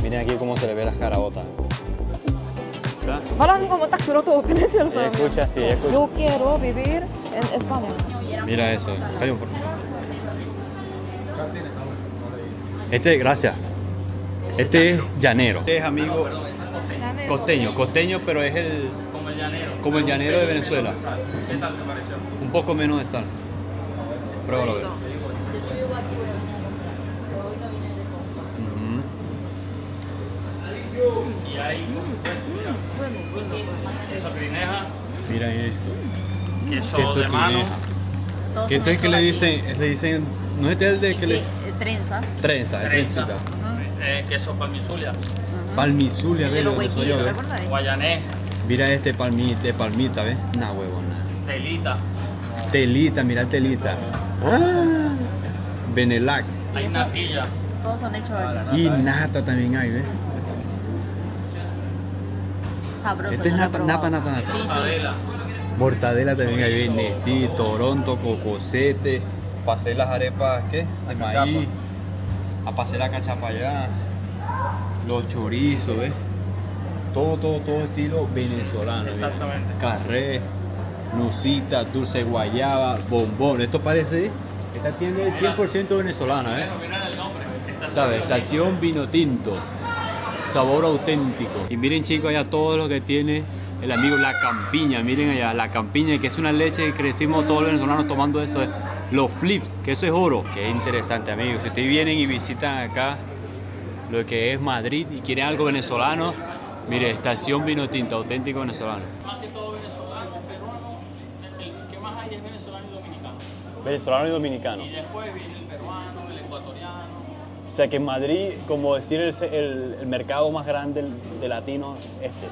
Miren aquí cómo se le ve las carabotas. ¿Verdad? 말하는 것만 딱 들어도 베네수엘라 사람이야. Escucha, sí, escucha. Yo quiero vivir en España. Mira eso. Calla un poco. Gracias. Este es llanero. Este es amigo costeño, pero es como el llanero de Venezuela. ¿Qué tal te pareció? Un poco menos de sal. Pruébalo a ver. Yo si vivo aquí voy a venir a comprar, pero hoy no vine de compra. Ujú. Y hay, queso crineja, Mira esto. queso de mano. Todos ¿Qué son este es que le hechos aquí. dicen? ¿No es el de que le Trenza. trenza? El Trenza. trencita. Queso palmizulia, Palmizulia, De ¿ves? los ¿Dónde soy huequitos, yo, ¿te ves? acuerdas? guayanés, Mira este de palmita, ¿ves? Nah, huevona. telita, Telita, mira el telita. Ah, Benelac. Y hay eso- natilla. Todos son hechos aquí. Y nata también hay, ¿ves? Sabroso. Esto es yo lo he nata, probado. nata. Sí, sí. Adela. Mortadela también hay, ¿ves? Nestí, Toronto, cocosete. Pasé las arepas, ¿qué? De cachapa. maíz. A pasé la cachapa allá. Los chorizos, ¿ves? Todo estilo venezolano. mira. Exactamente. Carré, nucita, dulce guayaba, bombón. Esto parece, esta tienda es 100% venezolana, ¿eh? Mira el nombre. ¿Sabes? Estación Vino Tinto. Sabor auténtico. Y miren chicos, allá todo lo que tiene el amigo La Campiña. Miren allá, La Campiña, que es una leche que crecimos todos los venezolanos tomando eso. Los flips, que eso es oro. Qué interesante, amigos. Si ustedes vienen y visitan acá lo que es Madrid y quieren algo venezolano, mire, Estación Vino Tinto, auténtico venezolano. Más que todo venezolano, peruano, el que más hay es venezolano y dominicano. Venezolano y dominicano. Y después viene el peruano, el ecuatoriano. O sea que en Madrid, como decir el mercado más grande de latinos, este.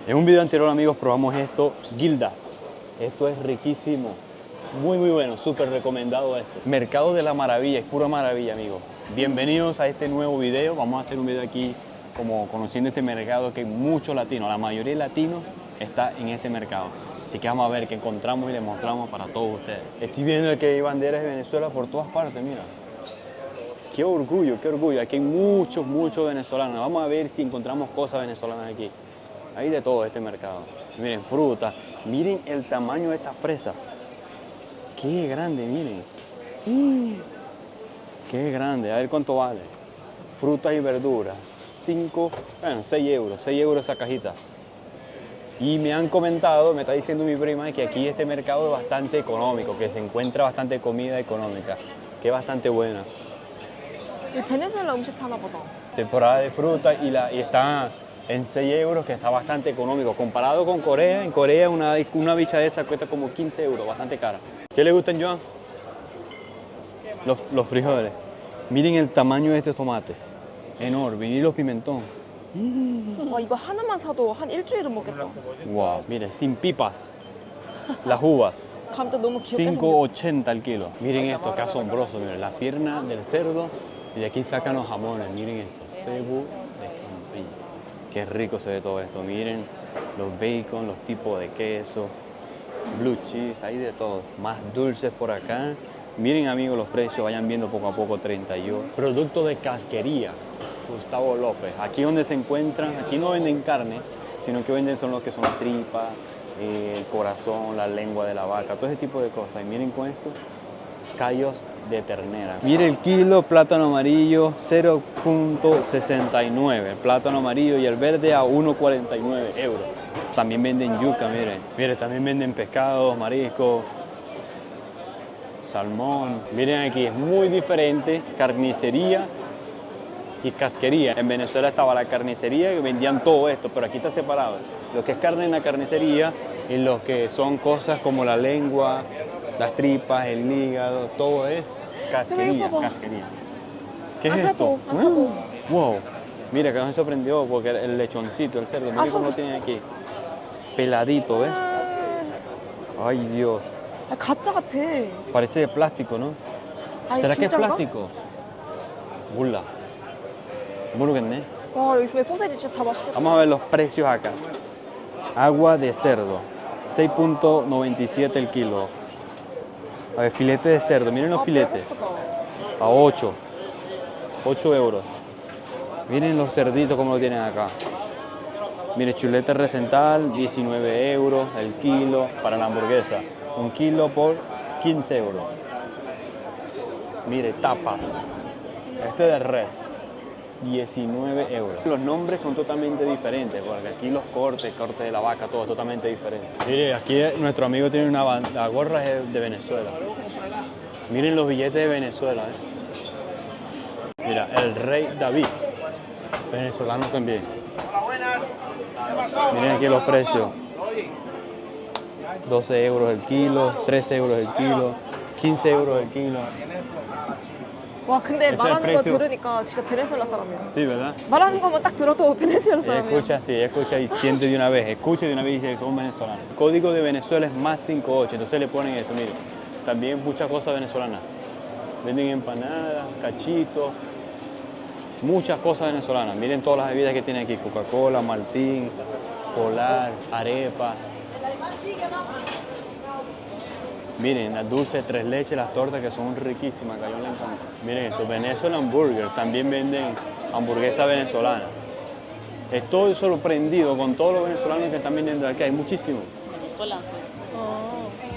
En un video anterior, amigos, probamos esto, Gilda. Esto es riquísimo. Muy bueno, súper recomendado esto. Mercado de la Maravilla, es pura maravilla, amigos. Bienvenidos a este nuevo video. Vamos a hacer un video aquí como conociendo este mercado que hay muchos latinos. La mayoría de latinos está en este mercado. Así que vamos a ver qué encontramos y les mostramos para todos ustedes. Estoy viendo que hay banderas de Venezuela por todas partes, mira. Qué orgullo, qué orgullo. Aquí hay muchos venezolanos. Vamos a ver si encontramos cosas venezolanas aquí. Hay de todo este mercado. Miren, fruta. Miren el tamaño de esta fresa. Qué grande, miren. Qué grande. A ver cuánto vale. Frutas y verduras. 6 euros. 6 euros esa cajita. Y me han comentado, me está diciendo mi prima, que aquí este mercado es bastante económico, que se encuentra bastante comida económica, que es bastante buena. 이 베네수엘라 음식 파나 보다. Temporada de fruta y está en 6 euros, que está bastante económico. Comparado con Corea, en Corea una bicha de esa cuesta como 15 euros, bastante cara. ¿Qué le gustan, Joan? Los frijoles. Miren el tamaño de este tomate. Enorme. Y los pimentón. 와 이거 하나만 사도 한 일주일은 먹겠다. Wow, mire, sin pipas. Las uvas. 감도 너무 귀엽게 생겼어. 5.80 el kilo. Miren esto, qué asombroso. Miren, las piernas del cerdo y de aquí sacan los jamones. Miren eso, cebu de estampilla. Qué rico se ve todo esto. Miren los bacon, los tipos de queso, blue cheese, hay de todo. Más dulces por acá. Miren, amigos, los precios, vayan viendo poco a poco. 31. Productos de casquería. Gustavo López. Aquí donde se encuentran, aquí no venden carne, sino que venden son los que son las tripas, el corazón, la lengua de la vaca, todo ese tipo de cosas. Y miren con esto, callos de ternera. Mire el kilo, plátano amarillo 0.69, el plátano amarillo y el verde a 1.49 euros. También venden yuca, miren. Mire, también venden pescados, mariscos, salmón. Miren aquí, es muy diferente, carnicería y casquería. En Venezuela estaba la carnicería que vendían todo esto, pero aquí está separado. Lo que es carne en la carnicería y lo que son cosas como la lengua, las tripas, el hígado, todo es casquería, casquería. ¿Qué es esto? asado. Wow. Mira, que me sorprendió porque el lechoncito, el cerdo, mira cómo lo tienen aquí. Peladito, ¿ves? Ay, Dios. 아, 가짜 같아. Parece de plástico, ¿no? 아니, ¿Será que es 진짜인가? plástico? 몰라. 모르겠네. 와 여기 왜 소세지 진짜 다 맛있겠다. Vamos a ver los precios acá. Agua de cerdo, 6.97 el kilo. A ver, filete de cerdo, miren los filetes. A 8 euros. Miren los cerditos como lo tienen acá. Mire, chuleta recental, 19 euros el kilo para la hamburguesa. 1 kilo por 15 euros. Mire, tapas. Este es de res. 19 euros. Los nombres son totalmente diferentes, porque aquí los cortes de la vaca, todo es totalmente diferente. Mire, aquí nuestro amigo tiene una banda, la gorra es de Venezuela. Miren los billetes de Venezuela. Mira, el rey David, venezolano también. Miren aquí los precios. 12 euros el kilo, 13 euros el kilo, 15 euros el kilo. 와 근데 Ese 말하는 거 precio. 들으니까 진짜 베네수엘라 사람이야. Sí, ¿verdad? 말하는 것만 딱 들어도 베네수엘라 사람이야. Escucha, sí, escucha y siente de una vez. Escucha de una vez y dice que son venezolanos. El código de Venezuela es más 58, entonces le ponen esto, miren. También muchas cosas venezolanas. Venden empanadas, cachitos, muchas cosas venezolanas. Miren todas las bebidas que tiene aquí. Coca-Cola, Martín, Polar, arepa. Miren, las dulces, 3 leches, las tortas que son riquísimas, que a mí me encantan. Miren esto, Venezuelan Burger, también venden hamburguesa venezolana. Estoy sorprendido con todos los venezolanos que están vendiendo aquí, hay muchísimos. Venezuela.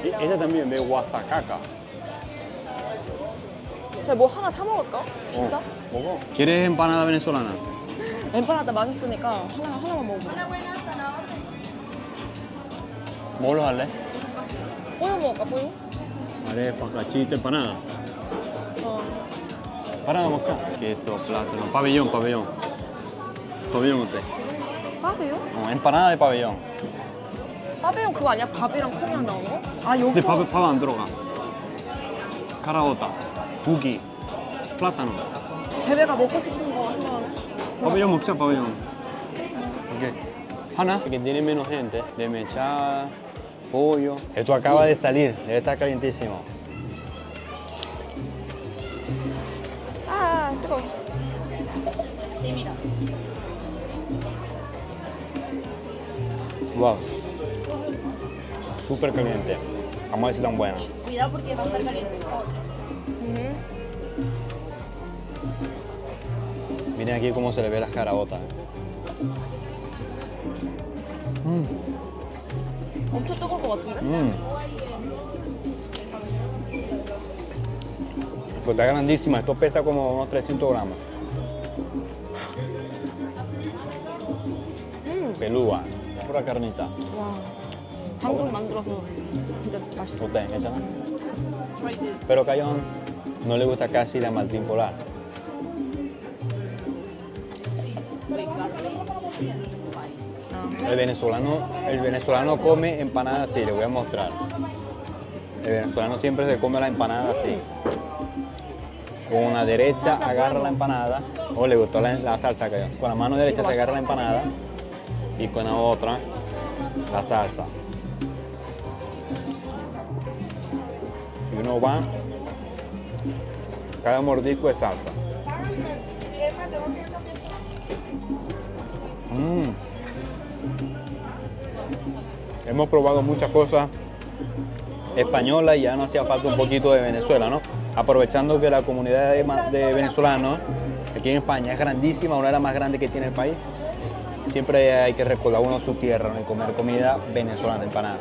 Y esta también ve guasacaca. 저뭐 하나 사 먹을까? 비싸? 먹어. ¿Quieres empanada venezolana? 엠파나다 맛있으니까 하나만 먹어봐. ¿Vos 할래? 뽀요 먹을까 뽀요? Arepa, cachito, empanada. 어. Empanada 먹자. Queso, plátano, pabellón, pabellón. Pabellón 어때? 빠베요? empanada de pabellón. 빠베요 그거 아니야? 밥이랑 콩이랑 나오는 거? 아 근데 여기서 밥 안 들어가. 카라오타, 고기, plátano. 베베가 먹고 싶은 거 생각하네. Pabellón 먹자, pabellón. Ok. Hana, que tiene menos gente, de mechada, pollo. Esto acaba de salir, debe estar calientísimo. 아 뜨거워. Sí, mira. Wow. Súper caliente. Vamos a ver si tan buena. Cuidado porque va a estar caliente. Miren aquí cómo se le ve las caraotas. 엄청 뜨거울 것 같은데? Pues está grandísima, esto pesa como unos 300 gramos. Pelúa, pura carnita. 와 방금 만들어서 진짜 맛있어. ¿Usted, échala? Pero Cayón no le gusta casi la Martín Polar. El venezolano come empanada así, le voy a mostrar. El venezolano siempre se come la empanada así. Con la derecha agarra la empanada, o le gustó la salsa, Cayón. Con la mano derecha se agarra la empanada y con la otra la salsa. Y uno va, cada mordisco es salsa. Hemos probado muchas cosas españolas y ya no hacía falta un poquito de Venezuela, ¿no? Aprovechando que la comunidad de venezolanos aquí en España es grandísima, una de las más grandes que tiene el país. Siempre hay que recordar uno su tierra, ¿no? Y comer comida venezolana, empanada.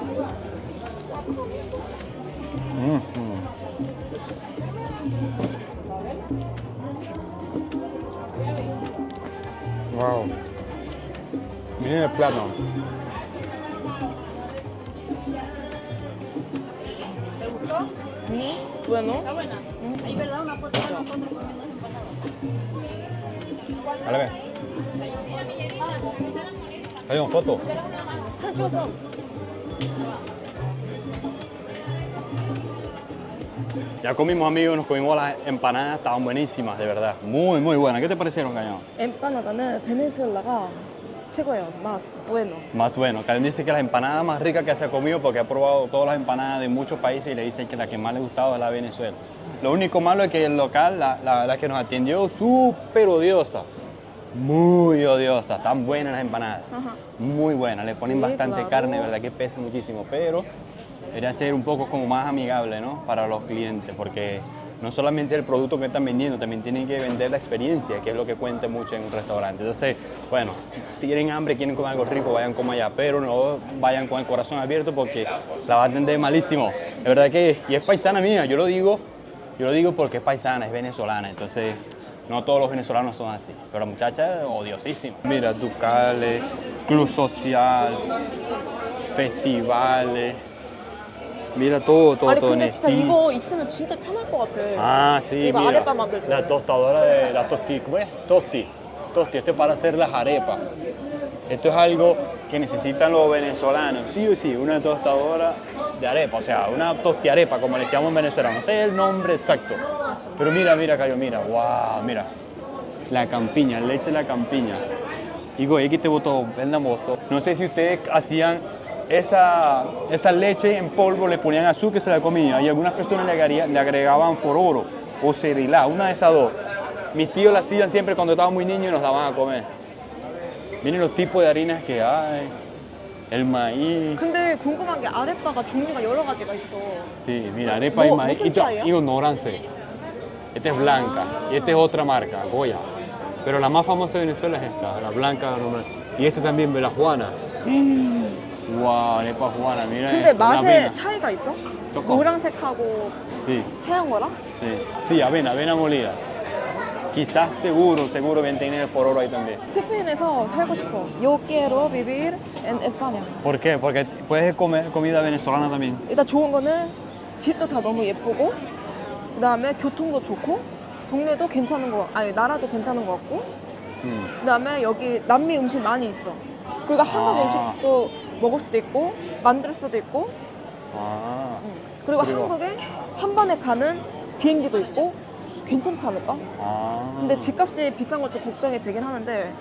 Wow. Miren el plátano. Bueno. Está buena. Hay verdad una foto de nosotros comiendo empanadas. Vale, ve. Hay una foto. 사진 찍어서. Ya comimos, amigos, nos comimos las empanadas, estaban buenísimas, de verdad. Muy, muy buenas. ¿Qué te parecieron, Cañón? 엠파나다는 베네수엘라가 최고예요. más bueno. Más bueno. Karen dice que las empanadas más ricas que se ha comido porque ha probado todas las empanadas de muchos países y le dice que la que más le gustaba es la de Venezuela. Lo único malo es que el local, la que nos atendió, súper odiosa. Muy odiosa. Están buenas las empanadas. Ajá. Muy buenas. Le ponen Sí, bastante claro. carne, verdad que pesa muchísimo. Pero debería ser un poco como más amigable, ¿no? Para los clientes porque no solamente el producto que están vendiendo, también tienen que vender la experiencia, que es lo que cuenta mucho en un restaurante. Entonces, bueno, si tienen hambre, quieren comer algo rico, vayan como allá, pero no vayan con el corazón abierto porque la va a atender malísimo. De verdad que, y es paisana mía, yo lo digo porque es paisana, es venezolana, entonces no todos los venezolanos son así, pero la muchacha es odiosísima. Mira, Ducales, Club Social, festivales. Mira todo 아니 todo en 근데 진짜 estilo. 이거 있으면 진짜 편할 것 같아. Ah, sí, 이거 mira. 아랫밥 만들 때. La tostadora de la tosti, ¿cómo es? Tosti. Esto es para hacer las arepas. Esto es algo que necesitan los venezolanos, sí o sí, una tostadora de arepa, o sea, una tostiarepa, como le decíamos en Venezuela. No sé el nombre exacto. Pero mira, Cayo, mira, wow, mira. La campiña, leche de la campiña. Digo, aquí te botó, vendamoso. No sé si ustedes hacían esa leche en polvo, le ponían azúcar y se la comían. Y algunas personas le agregaban fororo o cerilá, una de esas dos. Mis tíos la hacían siempre cuando estaba muy niño y nos daban a comer. Miren los tipos de harinas que hay, el maíz. 근데 궁금한 게 아랫바가 종류가 여러 가지가 있어. Sí, mira, arepa y maíz. 무슨 차이야? Y noranse. Esta es blanca y esta es otra marca, Goya. Pero la más famosa de Venezuela es esta, la blanca normal. Y esta también, la Juana. Wow, arepa Juana, mira 근데 eso, una 맛에 avena. 차이가 있어? 조금. 노란색하고 Sí, 하얀 거랑? sí. Sí, avena molida. Quizás seguro bien tiene el fororo ahí también. 스페인에서 살고 싶어. Yo quiero vivir en España. ¿Por qué? Porque puedes comer comida venezolana también. 일단 좋은 거는 집도 다 너무 예쁘고 그다음에 교통도 좋고 동네도 괜찮은 거 아니 나라도 괜찮은 거 같고 그다음에 여기 남미 음식 많이 있어. 그리고 한국 아. 음식도 먹을 수도 있고 만들 수도 있고 Ah, 그리고 그리고- 한국에 한 번에 가는 비행기도 있고 괜찮지 않을까? ah. 근데 집값이 비싼 것도 걱정이 되긴 하는데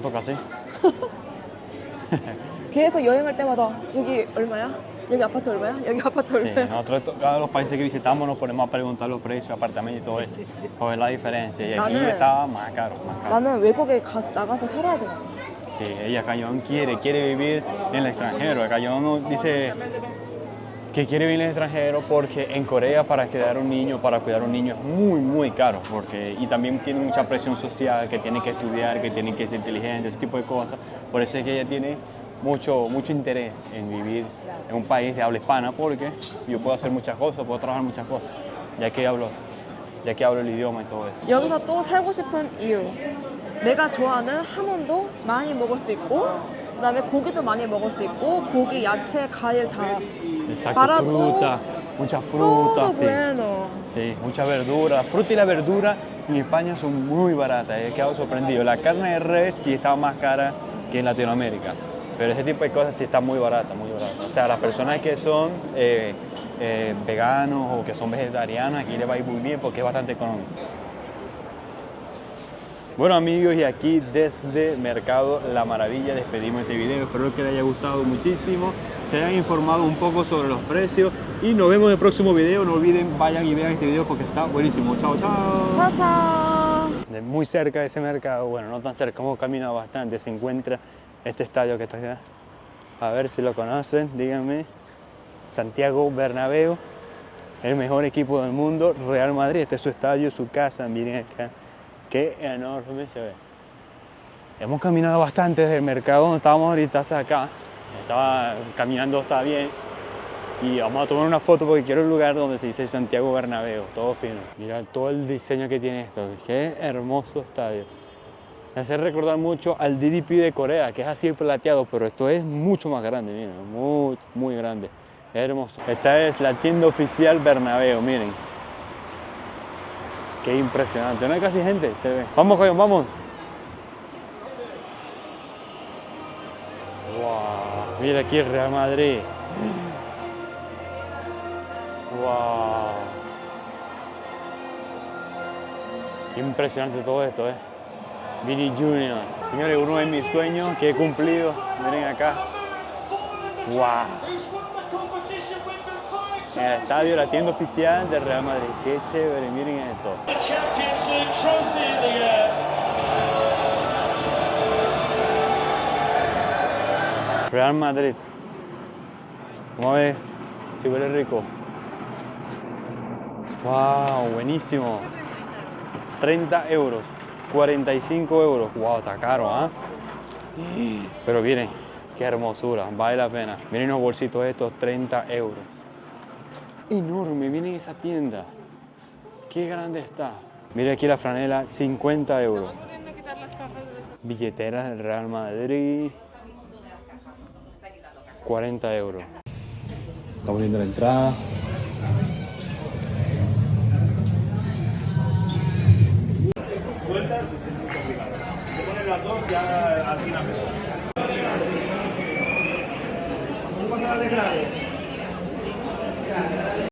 Toca así. 계속 여행할 때마다 여기 얼마야? 여기 아파트 얼마야? 여기 아파트 Sí, 얼마야? nosotros cada los países que visitamos nos ponemos a preguntar los precios, apartamentos y todo eso, para ver la diferencia. Y aquí 나는- está más caro, más caro. 나는 외국에 나가서 살아야 되나? Sí, ella Cayón quiere vivir en el extranjero. Cayón nos dice que quiere vivir en el extranjero porque en Corea para cuidar un niño es muy caro. Y también tiene mucha presión social, que tiene que estudiar, que tiene que ser inteligente, ese tipo de cosas. Por eso es que ella tiene mucho interés en vivir en un país de habla hispana porque yo puedo hacer muchas cosas, puedo trabajar muchas cosas, ya que hablo el idioma y todo eso. 여기서 또 살고 싶은 이유. 내가 좋아하는 하몬도 많이 먹을 수 있고 그다음에 고기도 많이 먹을 수 있고 고기, 야채, 과일 다 Exacto, Para fruta, mucha todo fruta, sí. bueno. Sí, mucha verdura. La fruta y la verdura en España son muy baratas. He quedado sorprendido. La carne de res sí está más cara que en Latinoamérica. Pero ese tipo de cosas sí está muy barata, muy barata. O sea, las personas que son veganos o que son vegetarianos, aquí les va a ir muy bien porque es bastante económico. Bueno amigos, y aquí desde Mercado La Maravilla despedimos este video. Espero que les haya gustado muchísimo, se hayan informado un poco sobre los precios y nos vemos en el próximo video. No olviden, vayan y vean este video porque está buenísimo. Chao, chao. 차차. Muy cerca de ese mercado, bueno, no tan cerca, hemos caminado bastante, se encuentra este estadio que está acá. A ver si lo conocen, díganme. Santiago Bernabéu, el mejor equipo del mundo, Real Madrid. Este es su estadio, su casa, miren acá. Qué enorme se ve. Hemos caminado bastante desde el mercado donde estábamos ahorita hasta acá. Estaba caminando, está bien. Y vamos a tomar una foto porque quiero un lugar donde se dice Santiago Bernabéu, todo fino. Mira todo el diseño que tiene esto, qué hermoso estadio. Me hace recordar mucho al DDP de Corea, que es así plateado, pero esto es mucho más grande, miren, muy grande. Es hermoso. Esta es la tienda oficial Bernabéu, miren. Qué impresionante, no hay casi gente, se ve. Vamos, Coyon, vamos. Wow, mira aquí el Real Madrid. Wow. Qué impresionante todo esto, Vini Junior. Señores, uno de mis sueños que he cumplido. Miren acá. Wow. En el estadio, la tienda oficial del Real Madrid. Qué chévere, miren esto. Real Madrid. Vamos a ver si huele rico. Wow, buenísimo. 30 euros, 45 euros. Wow, está caro, ¿ah? Pero miren, qué hermosura, vale la pena. Miren los bolsitos estos, 30 euros. Enorme, miren esa tienda. Qué grande está. Miren aquí la franela, 50 euros. Billeteras del Real Madrid, 40 euros. Estamos viendo la entrada. Sueltas, se ponen las dos ya al final. ¿Cómo pasa la de grado?